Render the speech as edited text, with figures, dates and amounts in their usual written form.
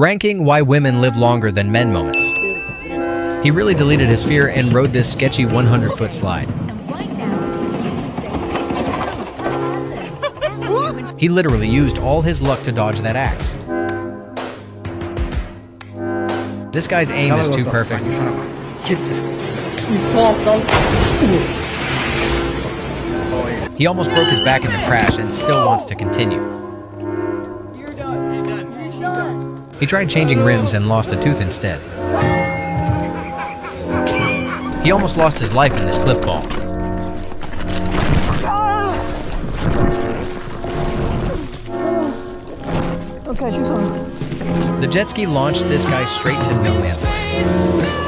Ranking why women live longer than men moments. He really deleted his fear and rode this sketchy 100-foot slide. He literally used all his luck to dodge that axe. This guy's aim is too perfect. He almost broke his back in the crash and still wants to continue. He tried changing rims and lost a tooth instead. He almost lost his life in this cliff fall. The jet ski launched this guy straight to no man's land.